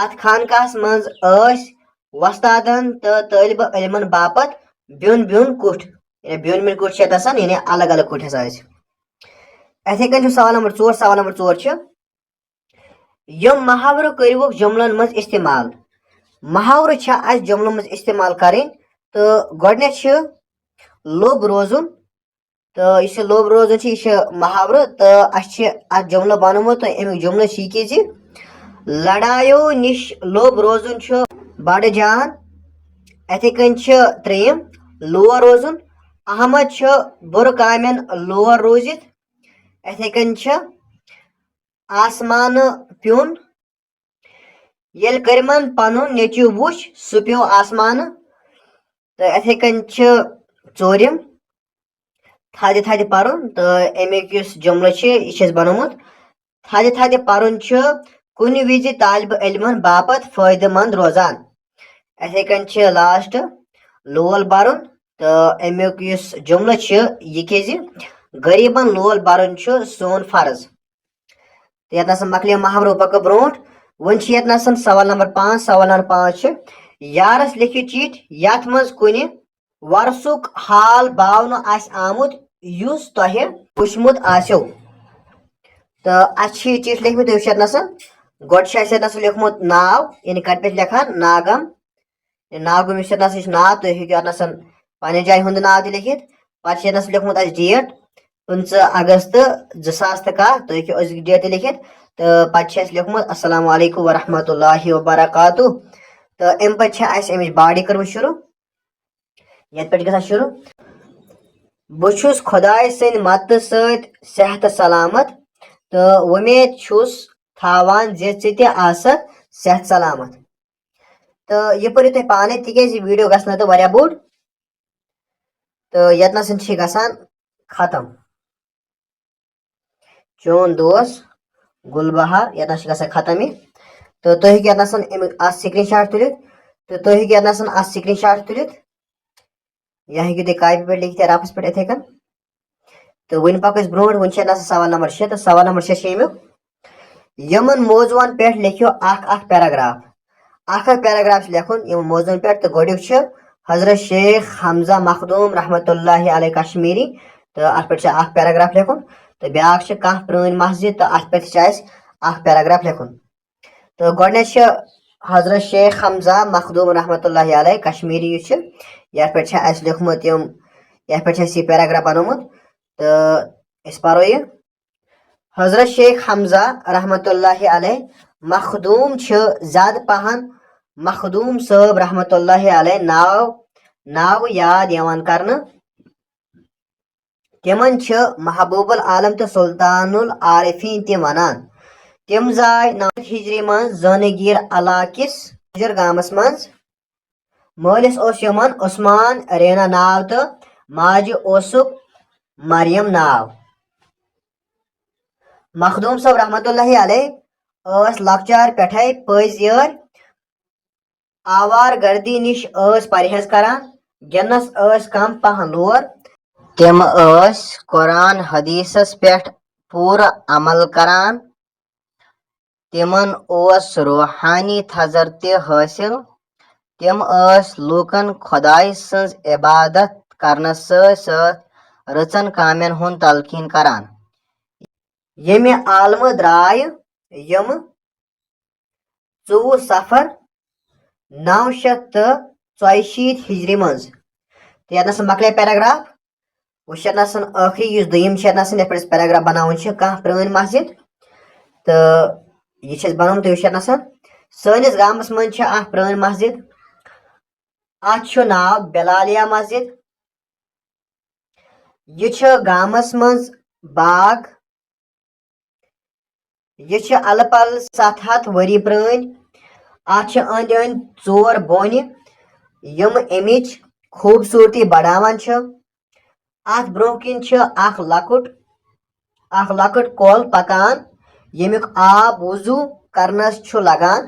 ات خانقاہس منٛز وستادن تو طالب علمن باپت بیون بیون کُٹھ یعنی بیون بیون کُٹھ چھِ آسان یعنی الگ الگ کُٹھ ہسا ٲسۍ اتھے کٔنۍ چھُ سوال نمبر 4 چھُ یم محاورٕ کٔرۍوُکھ جملن منٛز استعمال محاورٕ چھِ اسہِ جملن منٛز استعمال کرٕنۍ تہٕ گۄڈٕنیتھ چھُ لوٚب روزُن تہٕ یُس یہِ لوٚب روزُن چھُ یہِ چھُ محاورٕ تہٕ اسہِ چھِ اتھ جملہٕ بنومُت تہٕ امیُک جملہٕ چھُ یہِ کہِ زِ لڑایو نِش لوٚب روزُن چھُ بڑٕ جان اتھے کٔنۍ چھُ ترٛیٚیِم لور روزُن احمد چھُ بُرٕ کامٮ۪ن لور روٗزِتھ اتھے کٔنۍ چھُ آسمانہٕ پیوٚن ییٚلہِ کٔرمن پنُن نیٚچوٗ وُچھ سُہ پیوٚو آسمانہٕ تہٕ اتھے کٔنۍ چھُ ژوٗرِم تھدِ تھدِ پرُن تہٕ امیُک یُس جملہٕ چھُ یہِ چھُ اسہِ بنومُت تھدِ تھدِ پرُن چھُ کُنہِ وِزِ طالبہِ علمن باپت فٲیدٕ منٛد روزان اتھے کٔنۍ چھُ لاسٹ لول برُن تہٕ امیُک یُس جملہٕ چھُ یہِ کہِ زِ غریٖبن لول برُن چھُ سون فرض تہٕ یتنس مکلے محاورو پکو برونٛٹھ وۄنۍ چھِ یتنس سوال نمبر 5 چھُ یارس لیکھِو چِٹھۍ یتھ منٛز کُنہِ ورسُک حال باونہٕ آسہِ آمُت یُس تۄہہِ وٕچھمُت آسیو تہٕ اسہِ چھِ یہِ چِٹھۍ لیکھمٕتۍ تُہۍ وٕچھِو یتنس گۄڈٕ چھُ اسہِ یتنس لیوکھمُت ناو یعنی کتہِ پٮ۪ٹھ لیکھان ناگم ناگم یُس یتنس یہِ چھُ ناو تُہۍ ہیٚکِو یتنس پننہِ جایہِ ہُنٛد ناو تہِ لیکھِتھ پتہٕ چھُ یتنس لیوکھمُت اسہِ ڈیٹ 15 اگست 2010 تُہۍ ہیٚکِو أزیُک ڈیٹ تہِ لیکھِتھ تہٕ پتہٕ چھُ اسہِ لیوکھمُت السلام علیکم ورحمۃ اللہ وبرکاتہ تہٕ امہِ پتہٕ چھِ اسہِ امِچ باڈی کٔرمٕژ شروٗع یتھ پٮ۪ٹھ گژھان شروٗع بہٕ چھُس خۄداے سٕنٛدِ مدتہٕ سۭتۍ صحت سلامت تہٕ وۄمید چھُس تھاوان زِ ژٕ تہِ آسکھ صحت سلامت تہٕ یہِ پٔرِو تُہۍ پانے تِکیازِ یہِ ویٖڈیو گژھِ نہٕ واریاہ بوٚڑ تہٕ یتنس چھِ گژھان ختم چون دوس گُلبہار یتنس چھِ گژھان ختم یہِ تہٕ تُہۍ ہیٚکِو یتنس امیُک اکھ سکریٖن شاٹ تُلِتھ تہٕ تُہۍ ہیٚکِو یتنس اکھ سکریٖن شاٹ تُلِتھ یا ہیٚکِو تُہۍ کاپی پٮ۪ٹھ لیکھِتھ یا رفس پٮ۪ٹھ یِتھے کٔنۍ تہٕ وۄنۍ پکو أسۍ برونٛٹھ وۄنۍ چھِ یتنس سوال نمبر 6 تہٕ سوال نمبر 6 چھُ امیُک یِمن موضوٗعن پٮ۪ٹھ لیکھِو اکھ پیراگراف اکھ پیراگراف چھُ لیکھُن یِمن موضوٗعن پٮ۪ٹھ تہٕ گۄڈٕنیُک چھُ حضرت شیخ حمزہ مخدوٗم رحمتہ اللہ علیہ کشمیری تہٕ اتھ پٮ۪ٹھ چھُ اکھ پیراگراف لیکھُن تہٕ بیاکھ چھِ کانٛہہ پرٲنۍ مسجد تہٕ اتھ پٮ۪ٹھ چھُ اسہِ اکھ پیراگراف لیکھُن تہٕ گۄڈٕنیتھ چھُ حضرت شیخ حمزہ مخدوٗم رحمتہ اللہ علیہ کشمیری یُس چھُ یتھ پٮ۪ٹھ چھُ اسہِ لیوکھمُت یتھ پٮ۪ٹھ چھُ اسہِ یہِ پیراگراف بنومُت تہٕ أسۍ پرو یہِ حضرت شیخ حمزہ رحمتہ اللہ علیہ مخدوٗم چھِ زیادٕ پہن مخدوٗم صٲب رحمتہ اللہ علیہ ناوٕ یاد یِوان کرنہٕ تِمن چھِ محبوب العالم تہٕ سلطان العارفیٖن تہِ ونان تِم زاے 9 ہجری منٛز زٲنگیٖر علاقہٕ کِس گامس منٛز مٲلِس اوس یِمن عثمان رینا ناو تہٕ ماجہِ اوسُکھ مریم ناو مخدوٗم صٲب رحمتہ اللہ علیہ ٲس لۄکچار پٮ۪ٹھے پٔزۍ یٲرۍ آوار گردی نِش ٲسۍ پرہیز کران گِنٛدنس ٲسۍ کم پہن لور تِم ٲسۍ قرآن حدیثس پٮ۪ٹھ پوٗرٕ عمل کران تِمن اوس روحانی تھزر تہِ حٲصِل تِم ٲسۍ لوٗکن خۄداے سٕنٛز عبادت کرنس سۭتۍ سۭتۍ رٕژن کامٮ۪ن ہُنٛد تلقیٖن کران ییٚمہِ عالمہٕ درٛایہِ یِم 24 صفر 946 ہجری منٛز تہٕ یتنس مکلے پیراگراف وۄنۍ چھُ یتنس ٲخری یُس دوٚیِم چھُ یتنس یتھ پٮ۪ٹھ أسۍ پیراگراف بناوُن چھِ کانٛہہ پرٲنۍ مسجد تہٕ یہِ چھِ اسہِ بنومُت تُہۍ وٕچھِو یتنس سٲنِس گامس منٛز چھِ اکھ پرٲنۍ مسجد اتھ چھُ ناو بلالیہ مسجد یہِ چھِ گامس منٛز باغ یہِ چھِ الہٕ پلہٕ 700 ؤری پرٲنۍ اتھ چھِ أنٛدۍ أنٛدۍ 4 بونہِ یِم امِچ خوٗبصوٗرتی بڑاوان چھِ اتھ برونٛہہ کِنۍ چھِ اکھ لۄکٕٹ کۄل پکان ییٚمیُک آب وضوٗ کرنس چھُ لگان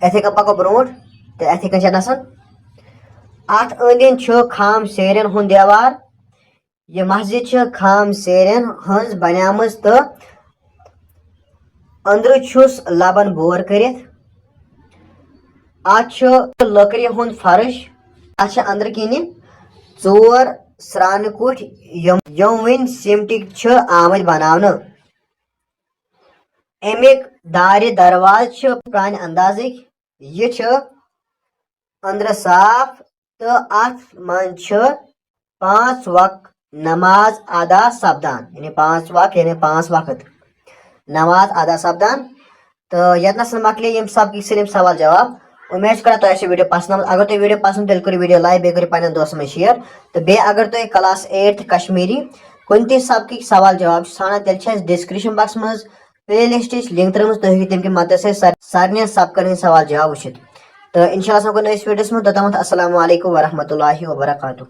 یِتھے کٔنۍ پکو برونٛٹھ تہٕ یِتھے کٔنۍ چھِ یتنس اتھ أنٛدۍ أنٛدۍ چھُ خام سیرٮ۪ن ہُنٛد دیوار یہِ مسجد چھِ خام سیرٮ۪ن ہٕنٛز بنیمٕژ تہٕ أنٛدرٕ چھُس لبن بور کٔرِتھ اتھ لکرِ ہُنٛد فرش اتھ چھِ أنٛدرٕ کِنہِ 4 سرٛانہٕ کُٹھۍ یِم وٕنۍ سیٖمٹٕکۍ چھِ آمٕتۍ بناونہٕ. امیِکۍ دارِ دروازٕ چھِ پرانہِ اندازٕکۍ. یہِ چھِ أنٛدرٕ صاف تہٕ اتھ منٛز چھِ 5 وقت نماز ادا سپدان. یعنی 5 وقت یعنی 5 وقت نماز ادا سپدان. تہٕ یتنس مکلے یِم سوال جواب. امید چھِ کران تۄہہِ آسہِ ویڈیو پسنٛد آمُت. اگر تۄہہِ ویڈیو پسنٛد تیٚلہِ کٔرِو ویڈیو لایک بیٚیہِ کٔرِو پننٮ۪ن دوستن منٛز شیر. تہٕ بیٚیہِ اگر تۄہہِ کلاس 8th کشمیٖری کُنہِ تہِ سبقٕکۍ سوال جواب چھِ ژھانڈان تیٚلہِ چھِ اَسہِ ڈسکرپشن باکس منٛز پلے لسٹٕچ لنک ترٲومٕژ. تُہۍ ہیٚکِو تمہِ کہِ مدد سۭتۍ سارنٕے سبقن ہٕنٛدۍ سوال جواب وٕچھِتھ. تہٕ انشاء اللہ سمکھو نٔیِس ویڈیوس منٛز. توٚتامتھ السلام علیکم ورحمۃ اللہ وبرکاتہ.